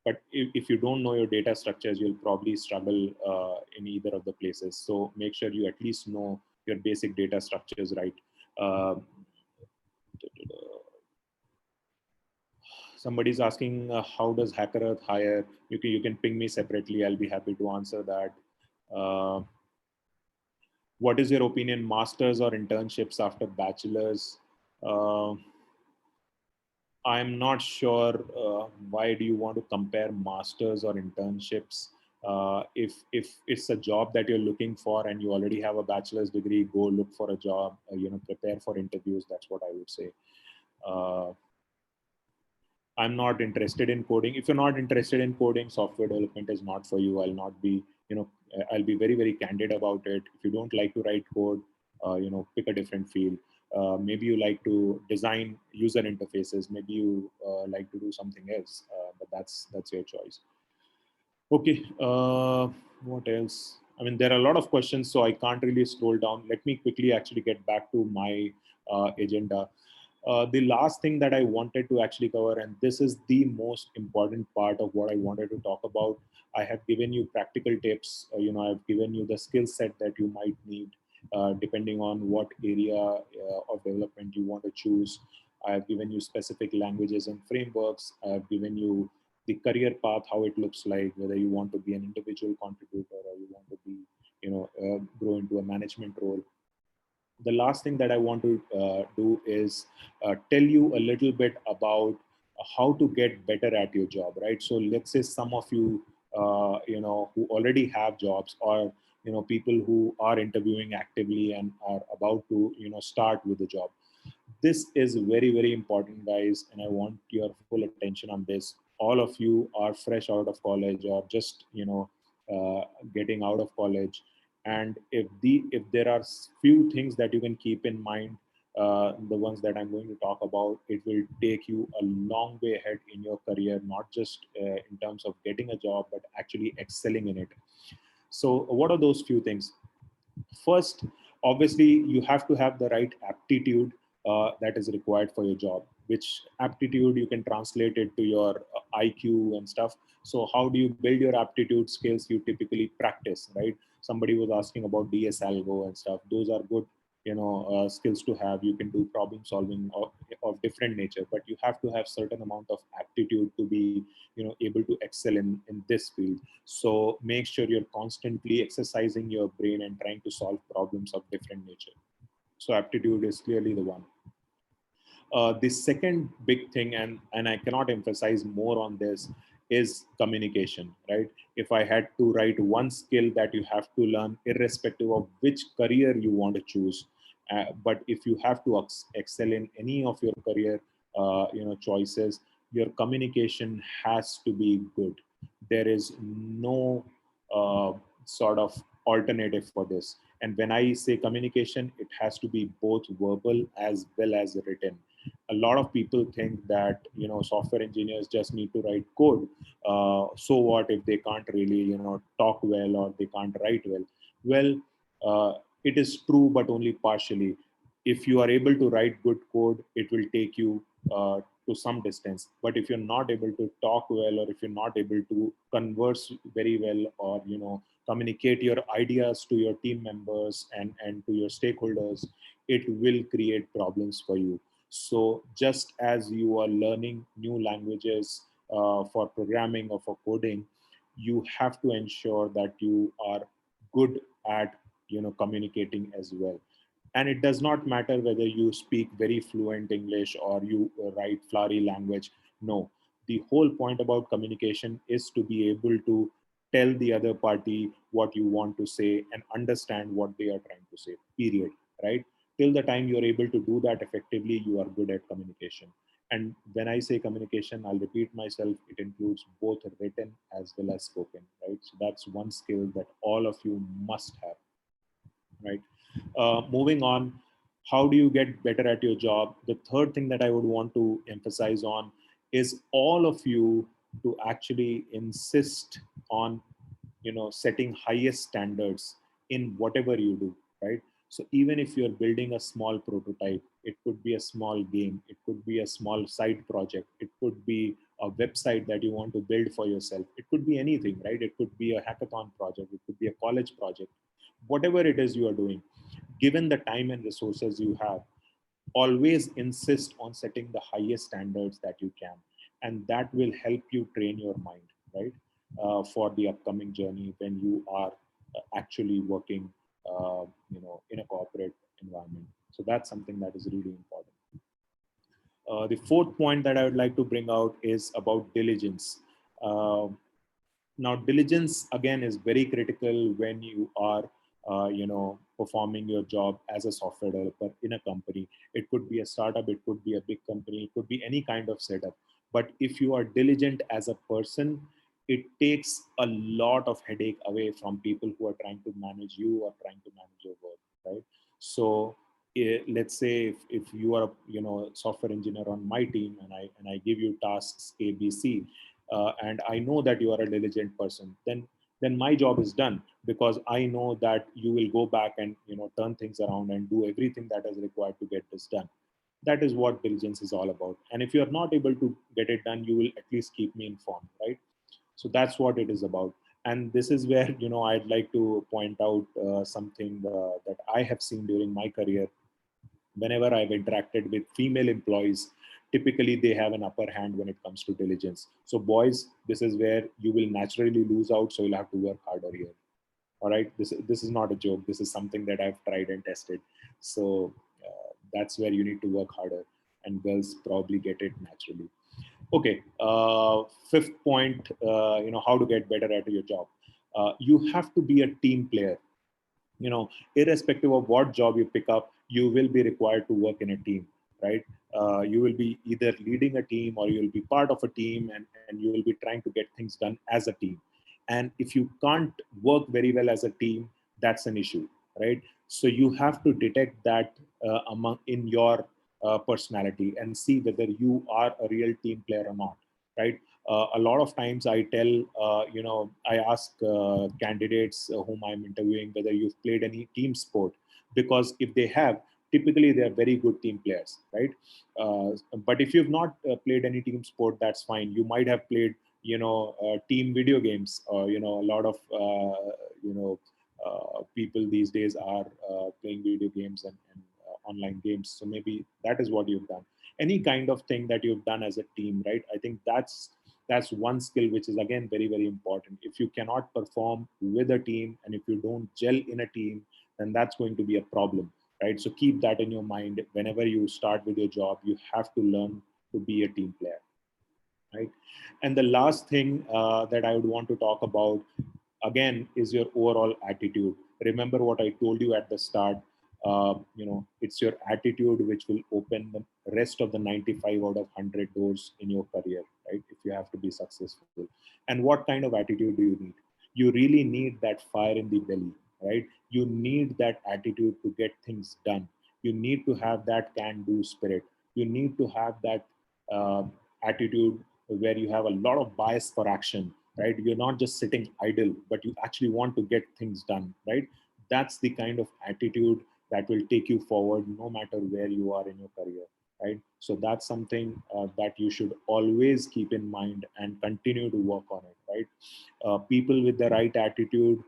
But if you don't know your data structures, you'll probably struggle in either of the places. So make sure you at least know your basic data structures right. Somebody's asking, how does HackerEarth hire? You can ping me separately. I'll be happy to answer that. Uh, what is your opinion, masters or internships after bachelor's? Uh, I'm not sure why do you want to compare masters or internships. If it's a job that you're looking for and you already have a bachelor's degree, go look for a job. Prepare for interviews. That's what I would say. Uh, I'm not interested in coding. If you're not interested in coding, software development is not for you. I'll not be, I'll be very, very candid about it. If you don't like to write code, pick a different field. Maybe you like to design user interfaces. Maybe you like to do something else, but that's your choice. Okay, what else? I mean, there are a lot of questions, so I can't really scroll down. Let me quickly actually get back to my agenda. The last thing that I wanted to actually cover, and this is the most important part of what I wanted to talk about. I have given you practical tips. I've given you the skill set that you might need depending on what area of development you want to choose. I have given you specific languages and frameworks. I have given you the career path, how it looks like, whether you want to be an individual contributor or you want to be, grow into a management role. The last thing that I want to do is tell you a little bit about how to get better at your job, right? So let's say some of you, who already have jobs, or people who are interviewing actively and are about to, start with the job. This is very, very important, guys, and I want your full attention on this. All of you are fresh out of college or just getting out of college, and if there are few things that you can keep in mind, the ones that I'm going to talk about, it will take you a long way ahead in your career, not just in terms of getting a job, but actually excelling in it. So what are those few things? First, obviously, you have to have the right aptitude that is required for your job. Which aptitude you can translate it to your IQ and stuff. So how do you build your aptitude skills? You typically practice, right? Somebody was asking about DS algo and stuff. Those are good, skills to have. You can do problem solving of different nature, but you have to have certain amount of aptitude to be, able to excel in this field. So make sure you're constantly exercising your brain and trying to solve problems of different nature. So aptitude is clearly the one. The second big thing, and I cannot emphasize more on this, is communication, right? If I had to write one skill that you have to learn, irrespective of which career you want to choose, but if you have to excel in any of your career, choices, your communication has to be good. There is no sort of alternative for this. And when I say communication, it has to be both verbal as well as written. A lot of people think that software engineers just need to write code. So what if they can't really talk well, or they can't write well? Well, it is true, but only partially. If you are able to write good code, it will take you to some distance. But if you're not able to talk well, or if you're not able to converse very well, or communicate your ideas to your team members and to your stakeholders, it will create problems for you. So just as you are learning new languages for programming or for coding, you have to ensure that you are good at communicating as well. And it does not matter whether you speak very fluent English or you write flowery language. No, the whole point about communication is to be able to tell the other party what you want to say and understand what they are trying to say, period, right? Till the time you're able to do that effectively, you are good at communication. And when I say communication, I'll repeat myself, it includes both written as well as spoken, right? So that's one skill that all of you must have, right? Moving on, how do you get better at your job? The third thing that I would want to emphasize on is all of you to actually insist on setting highest standards in whatever you do, right? So even if you're building a small prototype, it could be a small game, it could be a small side project, it could be a website that you want to build for yourself, it could be anything, right? It could be a hackathon project, it could be a college project. Whatever it is you are doing, given the time and resources you have, always insist on setting the highest standards that you can. and that will help you train your mind, right, for the upcoming journey when you are actually working, in a corporate environment. So that's something that is really important. The fourth point that I would like to bring out is about diligence. Um Now, diligence again is very critical when you are, performing your job as a software developer in a company. It could be a startup, it could be a big company, it could be any kind of setup. But if you are diligent as a person, it takes a lot of headache away from people who are trying to manage you or trying to manage your work, right? So, let's say if you are a software engineer on my team, and I give you tasks A, B, C, and I know that you are a diligent person, then my job is done, because I know that you will go back and turn things around and do everything that is required to get this done. That is what diligence is all about. And if you are not able to get it done, you will at least keep me informed, right? So that's what it is about. And this is where I'd like to point out something that I have seen during my career. Whenever I've interacted with female employees, typically they have an upper hand when it comes to diligence. So boys, this is where you will naturally lose out. So you'll have to work harder here. All right. This is not a joke. This is something that I've tried and tested. So that's where you need to work harder, and girls probably get it naturally. Okay. Fifth point, how to get better at your job. You have to be a team player. Irrespective of what job you pick up, you will be required to work in a team, right? You will be either leading a team, or you will be part of a team, and you will be trying to get things done as a team. And if you can't work very well as a team, that's an issue, right? So you have to detect that among in your personality, and see whether you are a real team player or not, right? A lot of times I tell, I ask candidates whom I'm interviewing whether you've played any team sport, because if they have, typically they are very good team players, right? But if you've not played any team sport, that's fine. You might have played, team video games, or, a lot of, people these days are playing video games and online games. So maybe that is what you've done. Any kind of thing that you've done as a team, right? I think that's one skill which is again very, very important. If you cannot perform with a team, and if you don't gel in a team, then that's going to be a problem, right? So keep that in your mind. Whenever you start with your job, you have to learn to be a team player, right? And the last thing that I would want to talk about again is your overall attitude. Remember what I told you at the start. It's your attitude which will open the rest of the 95 out of 100 doors in your career, right? If you have to be successful. And what kind of attitude do you need? You really need that fire in the belly, right? You need that attitude to get things done. You need to have that can do spirit. You need to have that uh, attitude where you have a lot of bias for action, right? You're not just sitting idle, but you actually want to get things done, right? That's the kind of attitude that will take you forward no matter where you are in your career, right? So that's something that you should always keep in mind and continue to work on it, right? People with the right attitude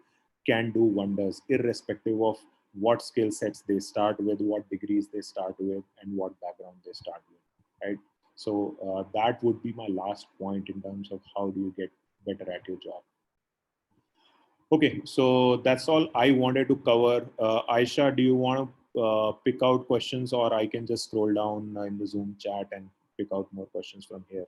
can do wonders, irrespective of what skill sets they start with, what degrees they start with, and what background they start with, right? So that would be my last point in terms of how do you get better at your job. Okay, so that's all I wanted to cover. Aisha, do you want to pick out questions, or I can just scroll down in the Zoom chat and pick out more questions from here?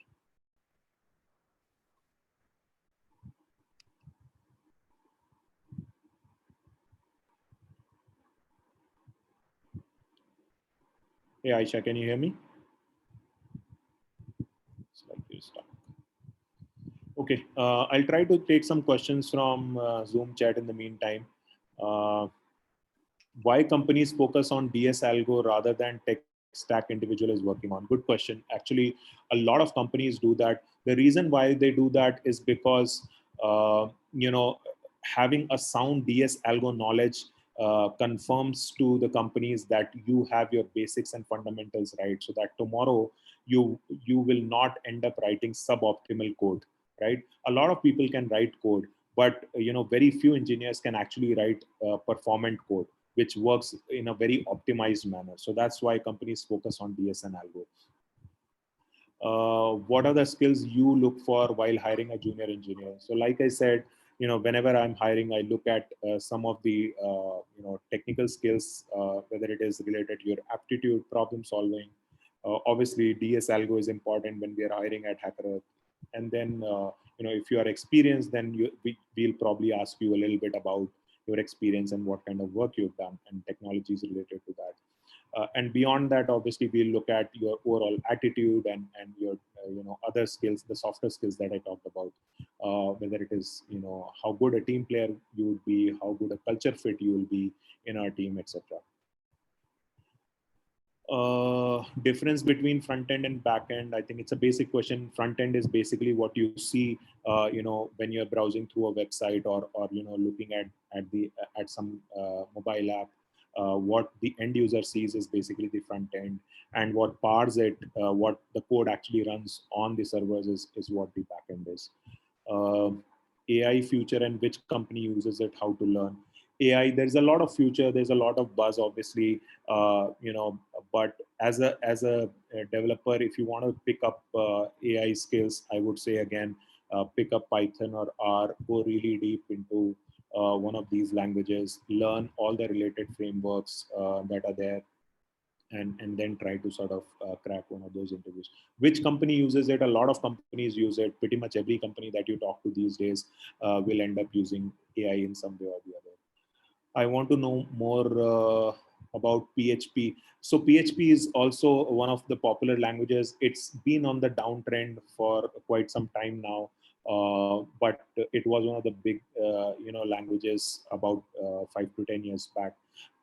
Hey, Aisha, can you hear me? It's like you're stuck. Okay, I'll try to take some questions from Zoom chat in the meantime. Uh, why companies focus on DS algo rather than tech stack individual is working on? Good question. Actually, a lot of companies do that. The reason why they do that is because having a sound DS algo knowledge confirms to the companies that you have your basics and fundamentals right, so that tomorrow you will not end up writing suboptimal code, right? A lot of people can write code, but very few engineers can actually write performant code which works in a very optimized manner. So that's why companies focus on DS and algo. What are the skills you look for while hiring a junior engineer? So like I said, whenever I'm hiring, I look at some of the technical skills, whether it is related to your aptitude, problem solving. Obviously DS algo is important when we are hiring at HackerEarth. And then if you are experienced, then we'll probably ask you a little bit about your experience and what kind of work you've done and technologies related to that. And beyond that, obviously, we'll look at your overall attitude and your other skills, the softer skills that I talked about, whether it is how good a team player you would be, how good a culture fit you will be in our team, etc. Difference between front end and back end, I think it's a basic question. Front end is basically what you see when you're browsing through a website or looking at some mobile app. What the end user sees is basically the front end, and what powers it, what the code actually runs on the servers is what the back end is. uh, AI future and which company uses it, how to learn. AI, there's a lot of future, there's a lot of buzz, obviously, but as a developer, if you want to pick up AI skills, I would say again, pick up Python or R, go really deep into one of these languages, learn all the related frameworks that are there, and then try to sort of crack one of those interviews. Which company uses it? A lot of companies use it. Pretty much every company that you talk to these days will end up using AI in some way or the other. I want to know more about PHP. So PHP is also one of the popular languages. It's been on the downtrend for quite some time now, but it was one of the big, languages about 5 to 10 years back.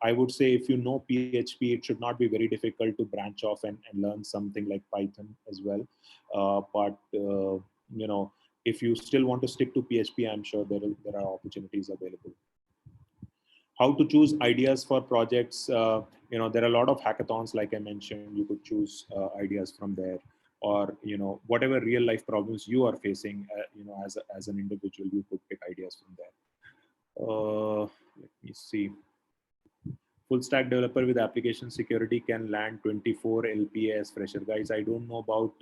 I would say if you know PHP, it should not be very difficult to branch off and learn something like Python as well. But if you still want to stick to PHP, I'm sure there are opportunities available. How to choose ideas for projects? There are a lot of hackathons, like I mentioned. You could choose ideas from there, or whatever real life problems you are facing, as an individual, you could pick ideas from there. Let me see. Full stack developer with application security can land 24 LPA as fresher. Guys, I don't know about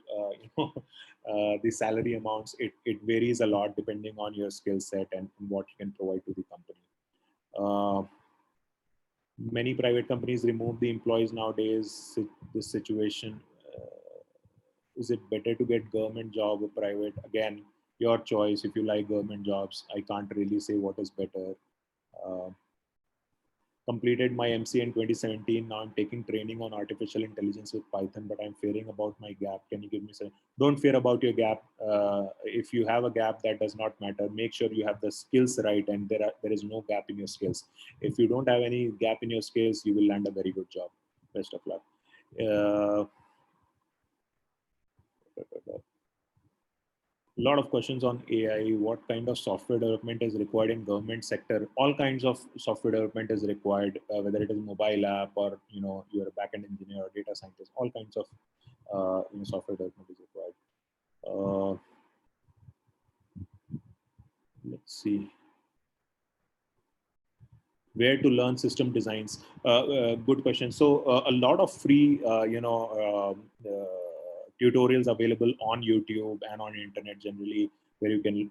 the salary amounts. It varies a lot depending on your skill set and what you can provide to the company. Many private companies remove the employees nowadays. This situation, is it better to get government job or private? Again, your choice. If you like government jobs, I can't really say what is better. uh, Completed my MCA in 2017. Now I'm taking training on artificial intelligence with Python, but I'm fearing about my gap. Can you give me some? Don't fear about your gap. If you have a gap, that does not matter. Make sure you have the skills right, and there is no gap in your skills. If you don't have any gap in your skills, you will land a very good job. Best of luck. Uh, A lot of questions on AI. What kind of software development is required in government sector? All kinds of software development is required, whether it is mobile app or you're a backend engineer or data scientist. All kinds of software development is required. Uh, let's see. Where to learn system designs? Good question. So a lot of free, tutorials available on YouTube and on internet generally, where you can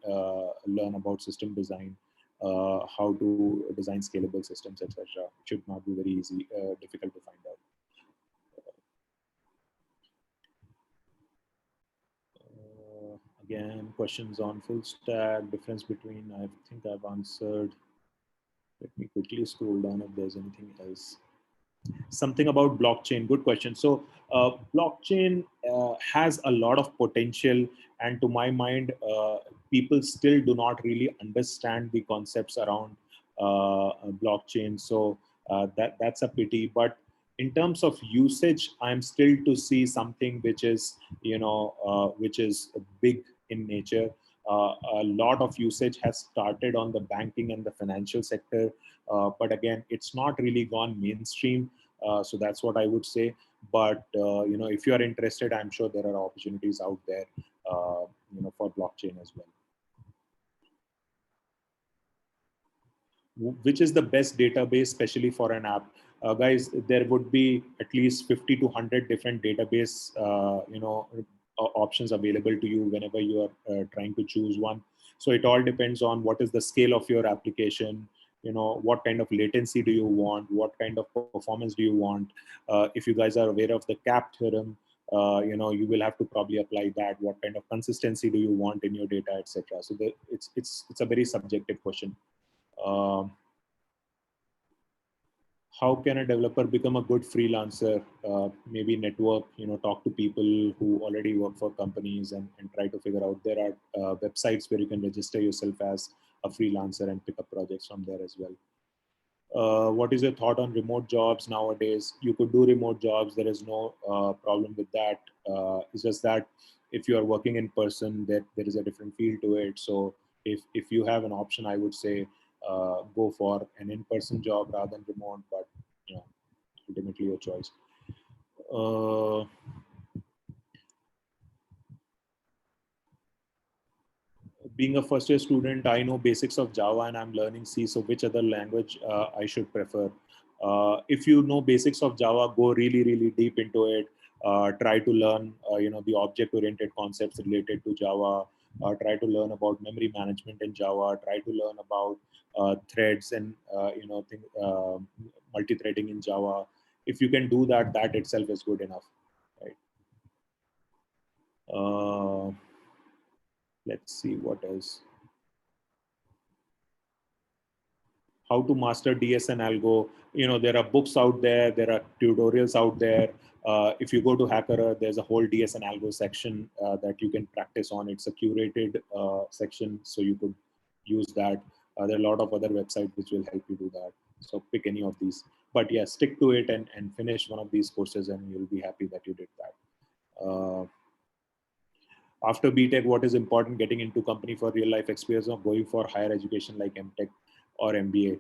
learn about system design, how to design scalable systems, etc. It should not be very easy, difficult to find out. Again, questions on full stack, difference between, I think I've answered. Let me quickly scroll down if there's anything else. Something about blockchain. Good question. So blockchain has a lot of potential, and to my mind, people still do not really understand the concepts around blockchain. So that's a pity. But in terms of usage, I'm still to see something which is which is big in nature. A lot of usage has started on the banking and the financial sector, but again, it's not really gone mainstream. So that's what I would say. But if you are interested, I'm sure there are opportunities out there, for blockchain as well. Which is the best database, especially for an app? Guys, there would be at least 50 to 100 different database, options available to you whenever you are trying to choose one. So it all depends on what is the scale of your application, what kind of latency do you want, what kind of performance do you want. If you guys are aware of the cap theorem, you will have to probably apply that. What kind of consistency do you want in your data, etc. So it's a very subjective question. Um, how can a developer become a good freelancer? Maybe network, talk to people who already work for companies, and try to figure out. There are websites where you can register yourself as a freelancer and pick up projects from there as well. What is your thought on remote jobs nowadays? You could do remote jobs. There is no problem with that. It's just that if you are working in person, there is a different feel to it. So if you have an option, I would say go for an in-person job rather than remote. But ultimately your choice. Uh, Being a first year student, I know basics of Java and I'm learning C. So which other language I should prefer? If you know basics of Java, go really, really deep into it. Try to learn, the object-oriented concepts related to Java. Try to learn about memory management in Java. Try to learn about threads and, multi-threading in Java. If you can do that, that itself is good enough, right? Let's see what else. How to master DS and algo. There are books out there are tutorials out there. If you go to HackerEarth, there's a whole DS and algo section that you can practice on. It's a curated section, so you could use that. There are a lot of other websites which will help you do that. So pick any of these. But yeah, stick to it and finish one of these courses, and you'll be happy that you did that. After BTech, what is important? Getting into company for real life experience, or going for higher education like MTech or MBA.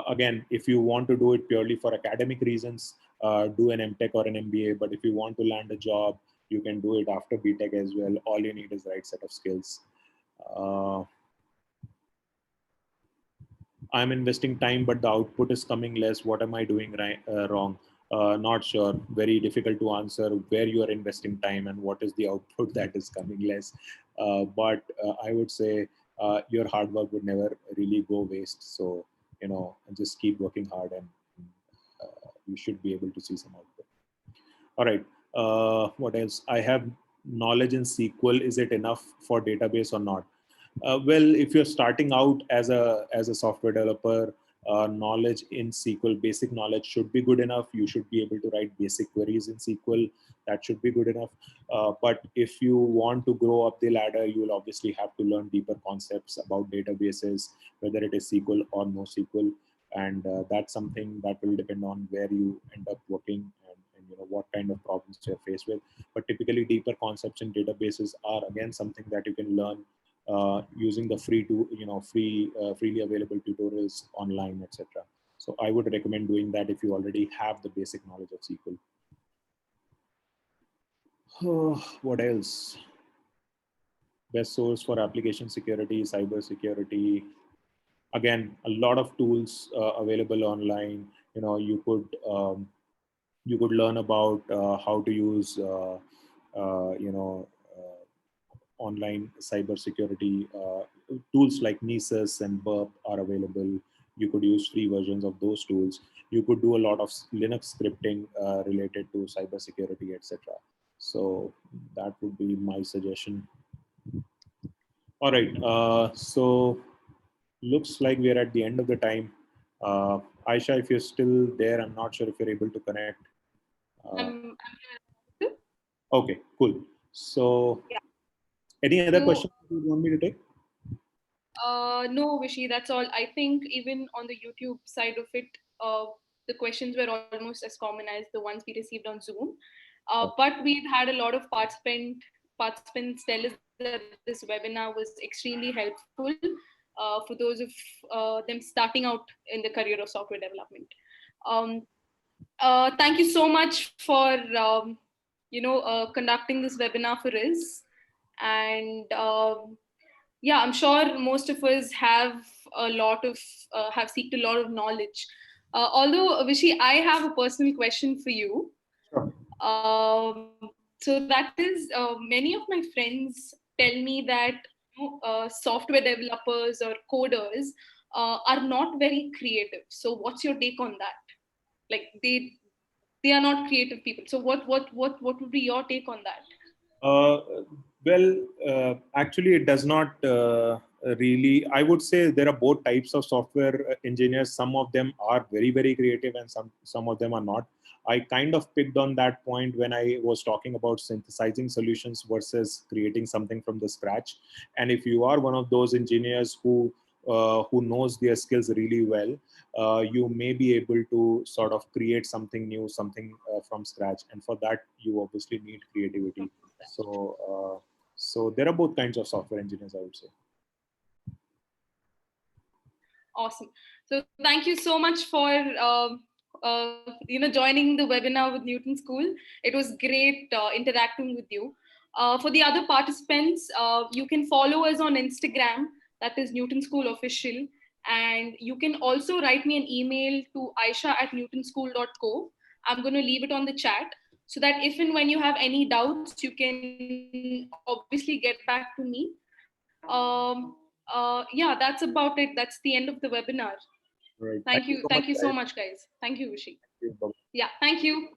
Again, if you want to do it purely for academic reasons, do an MTech or an MBA. But if you want to land a job, you can do it after BTech as well. All you need is the right set of skills. I'm investing time, but the output is coming less. What am I doing wrong? Not sure. Very difficult to answer where you are investing time and what is the output that is coming less. But I would say your hard work would never really go waste. So, just keep working hard, and you should be able to see some output. All right. What else? I have knowledge in SQL. Is it enough for database or not? Well, if you're starting out as a software developer, knowledge in SQL, basic knowledge should be good enough. You should be able to write basic queries in SQL. That should be good enough. But if you want to grow up the ladder, you will obviously have to learn deeper concepts about databases, whether it is SQL or NoSQL. And that's something that will depend on where you end up working, and what kind of problems you're faced with. But typically, deeper concepts in databases are again something that you can learn using the freely available tutorials online, etc. So I would recommend doing that if you already have the basic knowledge of SQL. What else? Best source for application security, cyber security. Again, a lot of tools available online. You could learn about how to use online cybersecurity. Tools like Nessus and Burp are available. You could use free versions of those tools. You could do a lot of Linux scripting related to cybersecurity, etc. So that would be my suggestion. All right. So looks like we're at the end of the time. Aisha, if you're still there, I'm not sure if you're able to connect. Okay, cool. So, yeah. Any other questions you want me to take? No, Vishy, that's all. I think even on the YouTube side of it, the questions were almost as common as the ones we received on Zoom. But we've had a lot of participants tell us that this webinar was extremely helpful for those of them starting out in the career of software development. Thank you so much for conducting this webinar for us. And yeah, I'm sure most of us have seeked a lot of knowledge. Although, Vishy, I have a personal question for you. Sure. So that is, many of my friends tell me that software developers or coders are not very creative. So what's your take on that? Like they are not creative people. So what would be your take on that? Uh, actually, it does not really. I would say there are both types of software engineers. Some of them are very, very creative, and some of them are not. I kind of picked on that point when I was talking about synthesizing solutions versus creating something from the scratch. And if you are one of those engineers who knows their skills really well, you may be able to sort of create something new, something from scratch. And for that, you obviously need creativity. So there are both kinds of software engineers, I would say. Awesome. So thank you so much for joining the webinar with Newton School. It was great interacting with you. For the other participants, you can follow us on Instagram. That is Newton School Official. And you can also write me an email to aisha@newtonschool.co. I'm going to leave it on the chat so that if and when you have any doubts, you can obviously get back to me. Yeah, that's about it. That's the end of the webinar. Right. Thank Thank you. you so Thank you much, so guys. much, guys. Thank you, Rishi. Thank you. Bye. Yeah, thank you.